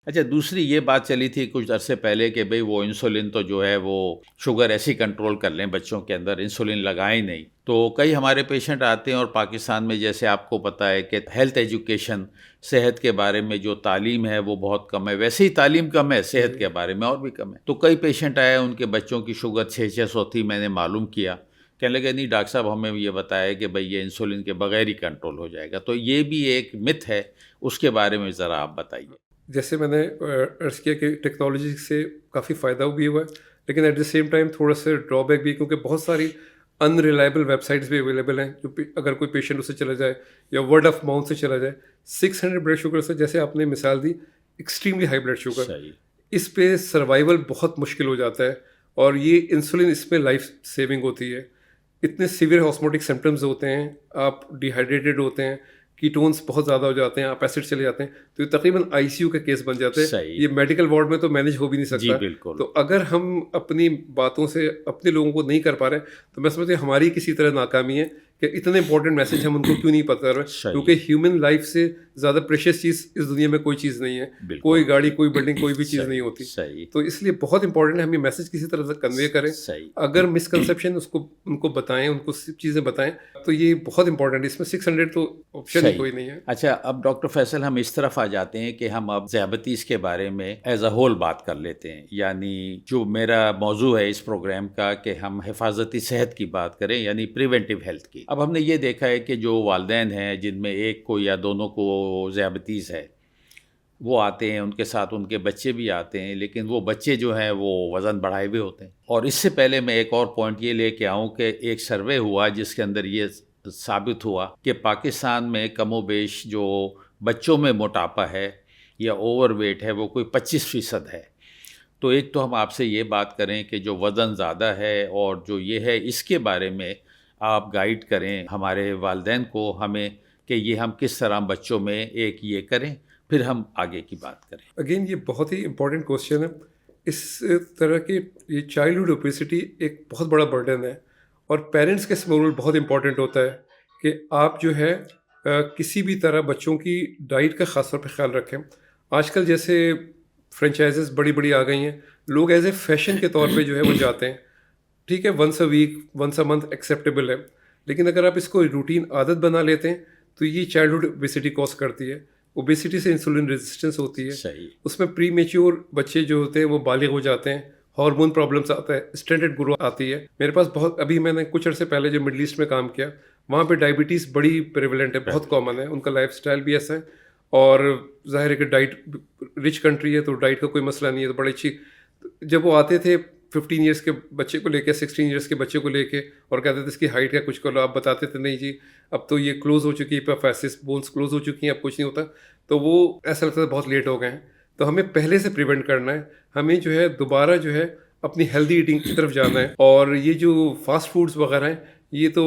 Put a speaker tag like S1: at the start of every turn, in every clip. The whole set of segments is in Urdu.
S1: اچھا، دوسری یہ بات چلی تھی کچھ عرصے پہلے کہ بھئی وہ انسولین تو جو ہے وہ شوگر ایسی کنٹرول کر لیں بچوں کے اندر، انسولین لگائیں نہیں. تو کئی ہمارے پیشنٹ آتے ہیں اور پاکستان میں جیسے آپ کو پتہ ہے کہ ہیلتھ ایجوکیشن، صحت کے بارے میں جو تعلیم ہے وہ بہت کم ہے. ویسے ہی تعلیم کم ہے، صحت کے بارے میں اور بھی کم ہے. تو کئی پیشنٹ آئے، ان کے بچوں کی شوگر 600 تھی. میں نے معلوم کیا، کہنے لگے نہیں ڈاکٹر صاحب ہمیں یہ بتایا کہ بھئی یہ انسولین کے بغیر ہی کنٹرول ہو جائے گا. تو یہ بھی ایک مت ہے، اس کے بارے میں ذرا آپ بتائیے.
S2: جیسے میں نے عرض کیا کہ ٹیکنالوجی سے کافی فائدہ بھی ہوا ہے، لیکن ایٹ دا سیم ٹائم تھوڑا سا ڈرا بیک بھی، کیونکہ بہت ساری ان ریلائبل ویب سائٹس بھی اویلیبل ہیں جو اگر کوئی پیشنٹ اسے چلا جائے یا ورڈ آف ماؤتھ سے چلا جائے. 600 بلڈ شوگر سے، جیسے آپ نے مثال دی، ایکسٹریملی ہائی بلڈ شوگر،
S1: صحیح.
S2: اس پہ سروائیول بہت مشکل ہو جاتا ہے، اور یہ انسولین اس میں لائف سیونگ ہوتی ہے. اتنے سیویئر آسموٹک سمٹمز ہوتے ہیں، آپ ڈیہائیڈریٹڈ ہوتے ہیں، کیٹونس بہت زیادہ ہو جاتے ہیں، آپ ایسڈ چلے جاتے ہیں، تو یہ تقریباً آئی سی یو کا کیس بن جاتے ہیں.
S1: صحیح.
S2: یہ میڈیکل وارڈ میں تو مینیج ہو بھی نہیں
S1: جی
S2: سکتا.
S1: بالکل.
S2: تو اگر ہم اپنی باتوں سے اپنے لوگوں کو نہیں کر پا رہے ہیں تو میں سمجھتا ہوں ہماری کسی طرح ناکامی ہے کہ اتنے امپورٹنٹ میسج ہم ان کو کیوں نہیں پتہ کر رہے.
S1: صحیح.
S2: کیونکہ ہیومن لائف سے زیادہ پریشیس چیز اس دنیا میں کوئی چیز نہیں ہے.
S1: بالکل.
S2: کوئی گاڑی، کوئی بلڈنگ، کوئی بھی چیز
S1: صحیح.
S2: نہیں ہوتی.
S1: صحیح.
S2: تو اس لیے بہت امپورٹنٹ ہے ہم یہ میسج کسی طرح سے کنوے کریں.
S1: صحیح.
S2: اگر مسکنسیپشن ان کو بتائیں، ان کو چیزیں بتائیں، تو یہ بہت امپورٹنٹ ہے. اس میں 600 تو آپشن ہی کوئی نہیں ہے.
S1: اچھا، اب ڈاکٹر فیصل ہم اس طرف آ جاتے ہیں کہ ہم اب ذیابیطیز کے بارے میں ایز اے ہول بات کر لیتے ہیں. یعنی جو میرا موضوع ہے اس پروگرام کا کہ ہم حفاظتی صحت کی بات کریں، یعنی پریونٹیو ہیلتھ کی. اب ہم نے یہ دیکھا ہے کہ جو والدین ہیں جن میں ایک کو یا دونوں کو ذیابیطیز ہے، وہ آتے ہیں، ان کے ساتھ ان کے بچے بھی آتے ہیں، لیکن وہ بچے جو ہیں وہ وزن بڑھائے ہوئے ہوتے ہیں. اور اس سے پہلے میں ایک اور پوائنٹ یہ لے کے آؤں کہ ایک سروے ہوا جس کے اندر یہ ثابت ہوا کہ پاکستان میں کم و بیش جو بچوں میں موٹاپا ہے یا اوور ویٹ ہے وہ کوئی 25% ہے. تو ایک تو ہم آپ سے یہ بات کریں کہ جو وزن زیادہ ہے اور جو یہ ہے، اس کے بارے میں آپ گائیڈ کریں ہمارے والدین کو، ہمیں، کہ یہ ہم کس طرح بچوں میں ایک یہ کریں، پھر ہم آگے کی بات کریں.
S2: اگین یہ بہت ہی امپورٹنٹ کوشچن ہے. اس طرح کی یہ چائلڈہڈ اوبیسٹی ایک بہت بڑا برڈن ہے، اور پیرنٹس کا اس میں رول بہت امپورٹنٹ ہوتا ہے کہ آپ جو ہے کسی بھی طرح بچوں کی ڈائٹ کا خاص طور پہ خیال رکھیں. آج کل جیسے فرینچائزز بڑی بڑی آ گئی ہیں، لوگ ایز اے فیشن کے طور پہ جو ہے وہ جاتے ہیں. ٹھیک ہے، once a week, once a month acceptable ہے، لیکن اگر آپ اس کو روٹین عادت بنا لیتے ہیں تو یہ چائلڈہڈ اوبیسٹی کوز کرتی ہے. اوبیسٹی سے انسولین ریزسٹنس ہوتی ہے.
S1: صحیح.
S2: اس میں پری میچور بچے جو ہوتے ہیں وہ بالغ ہو جاتے ہیں، ہارمون پرابلمس آتا ہے، اسٹینڈرڈ گرو آتی ہے. میرے پاس بہت، ابھی میں نے کچھ عرصے پہلے جو مڈل ایسٹ میں کام کیا، وہاں پہ ڈائبٹیز بڑی پریویلنٹ ہے، بہت کامن ہے. ان کا لائف اسٹائل بھی ایسا ہے، اور ظاہر ہے کہ ڈائٹ رچ کنٹری ہے تو ڈائٹ کا کوئی مسئلہ نہیں ہے. تو بڑی اچھی، جب وہ آتے تھے 15 ایئرس کے بچے کو لے کے، 16 ایئرس کے بچے کو لے کے، اور کہتے تھے اس کی ہائٹ کا کچھ کرو، آپ بتاتے تھے نہیں جی اب تو یہ کلوز ہو چکی ہے، پیفیسس بونس کلوز ہو چکی ہیں، اب کچھ نہیں ہوتا. تو وہ ایسا لگتا تھا بہت لیٹ ہو گئے ہیں. تو ہمیں پہلے سے پریونٹ کرنا ہے، ہمیں جو ہے دوبارہ جو ہے اپنی ہیلدی ایٹنگ کی طرف جانا ہے. اور یہ جو فاسٹ فوڈس وغیرہ ہیں، یہ تو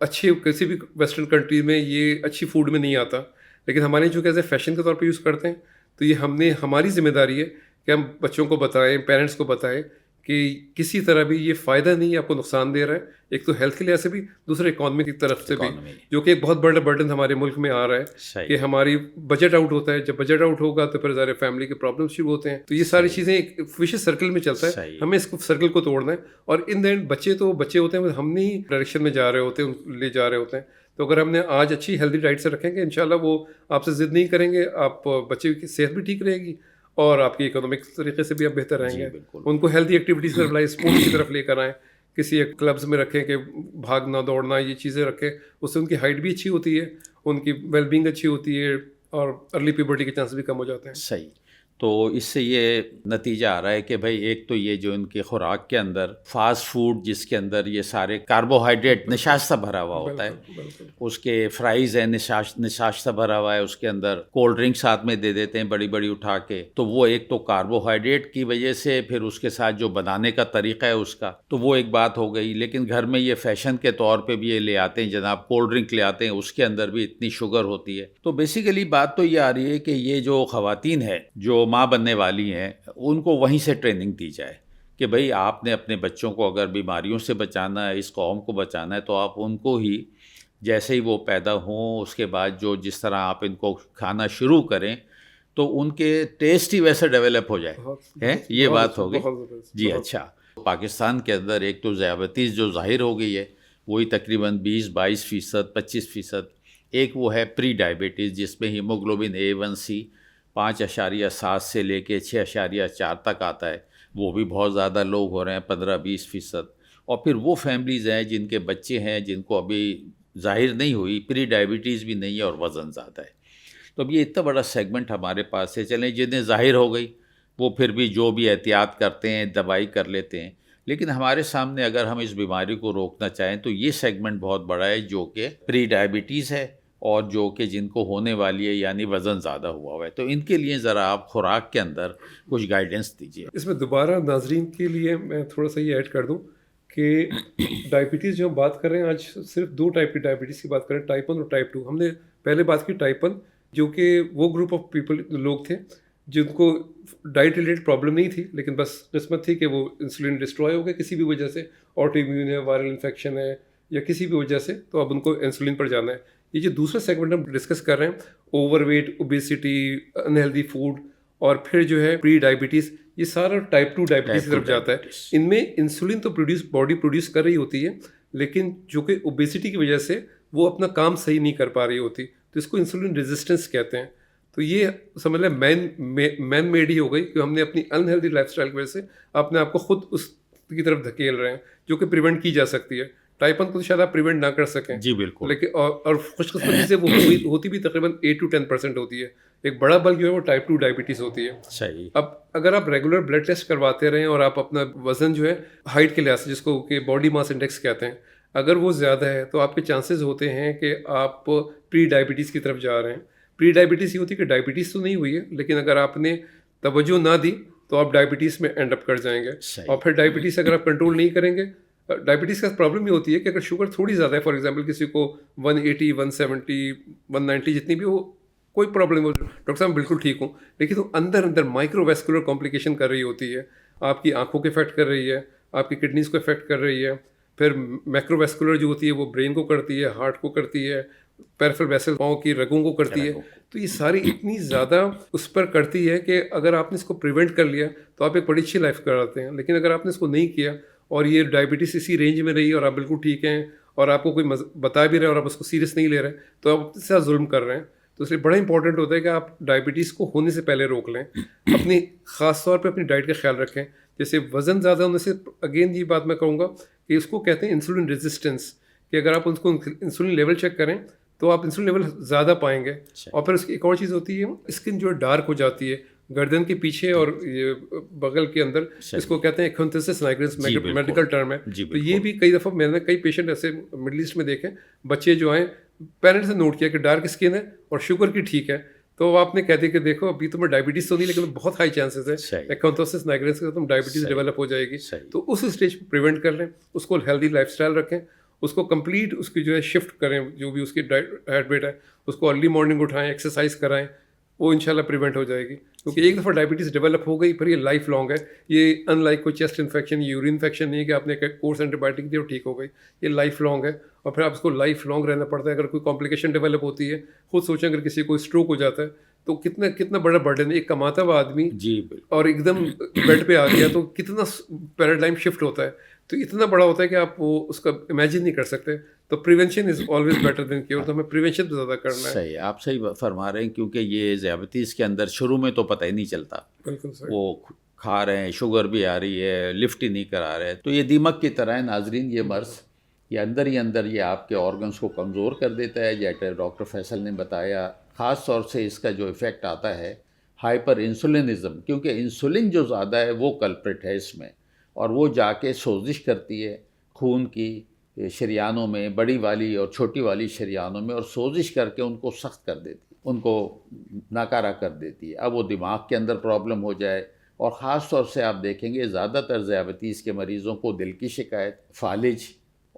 S2: اچھے کسی بھی ویسٹرن کنٹری میں یہ اچھی فوڈ میں نہیں آتا، لیکن ہمارے جو کہ ایز اے فیشن کے طور پہ یوز کرتے ہیں. تو یہ ہماری ذمہ داری ہے کہ ہم بچوں کو بتائیں، پیرنٹس کو بتائیں کہ کسی طرح بھی یہ فائدہ نہیں ہے، آپ کو نقصان دے رہا ہے. ایک تو ہیلتھ کے لحاظ سے بھی، دوسرے اکانومی کی طرف سے بھی، جو کہ ایک بہت بڑا برڈن ہمارے ملک میں آ رہا ہے کہ ہماری بجٹ آؤٹ ہوتا ہے. جب بجٹ آؤٹ ہوگا تو پھر ذرا فیملی کے پرابلم شروع ہوتے ہیں. تو یہ ساری چیزیں ایک ویشس سرکل میں چلتا ہے، ہمیں اس سرکل کو توڑنا ہے. اور ان دا اینڈ بچے تو بچے ہوتے ہیں، ہم نہیں ڈائریکشن میں جا رہے ہوتے ہیں، لے جا رہے ہوتے ہیں. تو اگر ہم نے آج اچھی ہیلدی ڈائٹ سے رکھیں گے، انشاءاللہ وہ آپ سے ضد نہیں کریں گے، آپ بچے کی صحت بھی ٹھیک رہے گی، اور آپ کی اکنامک طریقے سے بھی آپ بہتر رہیں گے. ان کو ہیلدی ایکٹیویٹیز میں بلائے، اسپورٹس کی طرف لے کر آئیں، کسی ایک کلبز میں رکھیں کہ بھاگنا دوڑنا یہ چیزیں رکھیں. اس سے ان کی ہائٹ بھی اچھی ہوتی ہے، ان کی ویل بینگ اچھی ہوتی ہے، اور ارلی پیوبرٹی کے چانس بھی کم ہو جاتے ہیں.
S1: صحیح. تو اس سے یہ نتیجہ آ رہا ہے کہ بھائی ایک تو یہ جو ان کی خوراک کے اندر فاسٹ فوڈ، جس کے اندر یہ سارے کاربوہائیڈریٹ نشاستہ بھرا ہوا ہوتا ہے، اس کے فرائز ہیں نشاستہ بھرا ہوا ہے، اس کے اندر کولڈ ڈرنک ساتھ میں دے دیتے ہیں بڑی بڑی اٹھا کے. تو وہ ایک تو کاربوہائیڈریٹ کی وجہ سے، پھر اس کے ساتھ جو بنانے کا طریقہ ہے اس کا، تو وہ ایک بات ہو گئی. لیکن گھر میں یہ فیشن کے طور پہ بھی یہ لے آتے ہیں جناب، کولڈ ڈرنک لے آتے ہیں، اس کے اندر بھی اتنی شوگر ہوتی ہے. تو بیسیکلی بات تو یہ آ رہی ہے کہ یہ جو خواتین ہیں جو ماں بننے والی ہیں، ان کو وہیں سے ٹریننگ دی جائے کہ بھئی آپ نے اپنے بچوں کو اگر بیماریوں سے بچانا ہے، اس قوم کو بچانا ہے، تو آپ ان کو ہی جیسے ہی وہ پیدا ہوں اس کے بعد جو جس طرح آپ ان کو کھانا شروع کریں، تو ان کے ٹیسٹ ہی ویسے ڈیولپ ہو جائے ہے، یہ بات ہوگی جی. اچھا، پاکستان کے اندر ایک تو ذیابیطیز جو ظاہر ہو گئی ہے وہی تقریباً 22% 25%. ایک وہ ہے پری ڈائبٹیز جس میں ہیموگلوبن A1C 5.7 سے لے کے 6.4 تک آتا ہے، وہ بھی بہت زیادہ لوگ ہو رہے ہیں 15-20%. اور پھر وہ فیملیز ہیں جن کے بچے ہیں جن کو ابھی ظاہر نہیں ہوئی، پری ڈائبٹیز بھی نہیں ہے اور وزن زیادہ ہے. تو اب یہ اتنا بڑا سیگمنٹ ہمارے پاس ہے. چلیں جنہیں ظاہر ہو گئی وہ پھر بھی جو بھی احتیاط کرتے ہیں دوائی کر لیتے ہیں، لیکن ہمارے سامنے اگر ہم اس بیماری کو روکنا چاہیں تو یہ سیگمنٹ بہت بڑا ہے جو کہ پری ڈائبٹیز ہے اور جو کہ جن کو ہونے والی ہے یعنی وزن زیادہ ہوا ہے. تو ان کے لیے ذرا آپ خوراک کے اندر کچھ گائیڈنس دیجیے.
S2: اس میں دوبارہ ناظرین کے لیے میں تھوڑا سا یہ ایڈ کر دوں کہ ڈائبٹیز جو ہم بات کر رہے ہیں آج صرف 2 ٹائپ کی ڈائبٹیز کی بات کریں، ٹائپ 1 اور ٹائپ 2. ہم نے پہلے بات کی ٹائپ 1 جو کہ وہ گروپ آف پیپل لوگ تھے جن کو ڈائٹ ریلیٹڈ پرابلم نہیں تھی، لیکن بس قسمت تھی کہ وہ انسولین ڈسٹروائے ہو گیا کسی بھی وجہ سے، آٹو امیون ہے، وائرل انفیکشن ہے یا کسی بھی وجہ سے، تو اب ان کو انسولین پر جانا ہے. یہ جو دوسرا سیگمنٹ ہم ڈسکس کر رہے ہیں، over weight, obesity, unhealthy food اور پھر جو ہے پری ڈائبٹیز، یہ سارا ٹائپ 2 ڈائبٹیز کی طرف جاتا ہے. ان میں انسولین تو باڈی پروڈیوس کر رہی ہوتی ہے، لیکن جو کہ اوبیسٹی کی وجہ سے وہ اپنا کام صحیح نہیں کر پا رہی ہوتی، تو اس کو انسولین ریزسٹنس کہتے ہیں. تو یہ سمجھ لیں مین میڈ ہی ہو گئی کہ ہم نے اپنی انہیلدی لائف اسٹائل کی وجہ سے اپنے آپ کو خود اس کی طرف دھکیل رہے ہیں، جو کہ پریونٹ کی جا سکتی ہے. ٹائپ 1 کو تو شاید آپ پریونٹ نہ کر سکیں
S1: جی بالکل،
S2: لیکن اور خوش قسمتی سے وہ ہوتی بھی تقریباً 8 to 10% ہوتی ہے. ایک بڑا بل جو ہے وہ ٹائپ 2 ڈائبٹیز ہوتی ہے.
S1: صحیح.
S2: اب اگر آپ ریگولر بلڈ ٹیسٹ کرواتے رہیں اور آپ اپنا وزن جو ہے ہائٹ کے لحاظ سے، جس کو کہ باڈی ماس انڈیکس کہتے ہیں، اگر وہ زیادہ ہے تو آپ کے چانسز ہوتے ہیں کہ آپ پری ڈائبٹیز کی طرف جا رہے ہیں. پری ڈائبٹیز یہ ہوتی ہے کہ ڈائبٹیز تو نہیں ہوئی ہے، لیکن اگر آپ نے توجہ نہ دی تو آپ ڈائبٹیز میں اینڈ اپ کر جائیں گے. اور پھر ڈائبٹیز اگر آپ کنٹرول نہیں کریں گے، ڈائبٹیز کا پرابلم یہ ہوتی ہے کہ اگر شوگر تھوڑی زیادہ ہے، فار ایگزامپل کسی کو 180 170 190 جتنی بھی ہو، کوئی پرابلم ہو، ڈاکٹر صاحب بالکل ٹھیک ہوں، لیکن وہ اندر مائکرو ویسکولر کمپلیکیشن کر رہی ہوتی ہے، آپ کی آنکھوں کو افیکٹ کر رہی ہے، آپ کی کڈنیز کو افیکٹ کر رہی ہے. پھر میکرو ویسکولر جو ہوتی ہے وہ برین کو کرتی ہے، ہارٹ کو کرتی ہے، پیرفل ویسل پاؤں کی رگوں کو کرتی ہے. تو یہ ساری اتنی زیادہ اس پر کرتی ہے کہ اگر آپ نے اس کو پریونٹ کر لیا تو آپ ایک بڑی اچھی لائف کراتے ہیں. لیکن اگر آپ نے اس کو نہیں کیا اور یہ ڈائبٹیز اسی رینج میں رہی اور آپ بالکل ٹھیک ہیں اور آپ کو کوئی بتا بھی رہے اور آپ اس کو سیریس نہیں لے رہے، تو آپ اس سے ظلم کر رہے ہیں. تو اس لیے بڑا امپورٹنٹ ہوتا ہے کہ آپ ڈائبٹیز کو ہونے سے پہلے روک لیں. اپنی خاص طور پہ اپنی ڈائٹ کا خیال رکھیں. جیسے وزن زیادہ ہونے سے اگین یہ بات میں کہوں گا کہ اس کو کہتے ہیں انسولین ریزسٹنس، کہ اگر آپ اس کو انسولین لیول چیک کریں تو آپ انسولین لیول زیادہ پائیں گے. اور پھر اس کی ایک اور چیز ہوتی ہے، اسکن جو ہے ڈارک ہو جاتی ہے گردن کے پیچھے اور یہ بغل کے اندر، اس کو کہتے ہیں ایکھنتھسس نائگرنس میڈیکل ٹرم ہے. تو یہ بھی کئی دفعہ میں نے کئی پیشنٹ ایسے مڈل ایسٹ میں دیکھے، بچے جو ہیں پیرنٹس نے نوٹ کیا کہ ڈارک اسکن ہے اور شوگر کی ٹھیک ہے، تو آپ نے کہہ دیا کہ دیکھو ابھی تمہیں ڈائبٹیز تو نہیں لیکن بہت ہائی چانسز ہے ایکھنتھسس نائگرنس کا تم ڈائبٹیز ڈیولپ ہو جائے گی. تو اس اسٹیج پہ پریونٹ کر لیں، اس کو ہیلدی لائف اسٹائل رکھیں، اس کو کمپلیٹ اس کی جو ہے شفٹ کریں، جو بھی اس کی ہیبٹ ہے اس کو ارلی مارننگ اٹھائیں، ایکسرسائز کرائیں، وہ انشاءاللہ پریونٹ ہو جائے گی. کیونکہ ایک دفعہ ڈائبٹیز ڈیولپ ہو گئی پھر یہ لائف لانگ ہے. یہ ان لائک کوئی چیسٹ انفیکشن، یورین انفیکشن نہیں ہے کہ آپ نے کورس اینٹی بایوٹک دی اور ٹھیک ہو گئی. یہ لائف لانگ ہے اور پھر آپ اس کو لائف لانگ رہنا پڑتا ہے. اگر کوئی کمپلیکیشن ڈیولپ ہوتی ہے، خود سوچیں اگر کسی کو اسٹروک ہو جاتا ہے تو کتنا بڑا برڈن ہے. ایک کماتا ہوا آدمی
S1: جی
S2: اور ایک دم بیڈ پہ آ گیا تو کتنا پیراڈائم شفٹ ہوتا ہے، تو اتنا بڑا ہوتا ہے کہ آپ وہ اس کا امیجن نہیں کر سکتے. تو prevention is always better than cure, تو ہمیں پریونشن پہ زیادہ کرنا ہے.
S1: صحیح، آپ صحیح فرما رہے ہیں، کیونکہ یہ ذیابیطیز کے اندر شروع میں تو پتہ ہی نہیں چلتا.
S2: بالکل صحیح.
S1: وہ کھا رہے ہیں، شوگر بھی آ رہی ہے، لفٹ ہی نہیں کرا رہے. تو یہ دیمک کی طرح ہے ناظرین. یہ مرض یہ اندر ہی اندر یہ آپ کے آرگنس کو کمزور کر دیتا ہے. جیسے ڈاکٹر فیصل نے بتایا، خاص طور سے اس کا جو ایفیکٹ آتا ہے ہائپر انسولینزم، کیونکہ انسولین جو زیادہ ہے وہ کلپریٹ ہے اس میں، اور وہ جا کے سوزش کرتی ہے خون کی شریانوں میں، بڑی والی اور چھوٹی والی شریانوں میں، اور سوزش کر کے ان کو سخت کر دیتی ہے، ان کو ناکارہ کر دیتی ہے. اب وہ دماغ کے اندر پرابلم ہو جائے، اور خاص طور سے آپ دیکھیں گے زیادہ تر ذیابیطیز کے مریضوں کو دل کی شکایت، فالج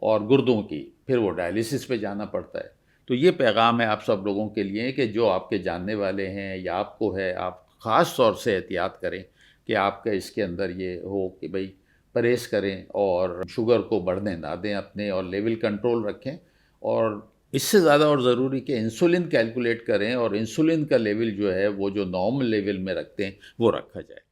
S1: اور گردوں کی، پھر وہ ڈائلیسس پہ جانا پڑتا ہے. تو یہ پیغام ہے آپ سب لوگوں کے لیے کہ جو آپ کے جاننے والے ہیں یا آپ کو ہے، آپ خاص طور سے احتیاط کریں کہ آپ کا اس کے اندر یہ ہو کہ بھئی پرہیز کریں اور شوگر کو بڑھنے نہ دیں اپنے، اور لیول کنٹرول رکھیں. اور اس سے زیادہ اور ضروری کہ انسولن کیلکولیٹ کریں اور انسولن کا لیول جو ہے وہ جو نارمل لیول میں رکھتے ہیں وہ رکھا جائے.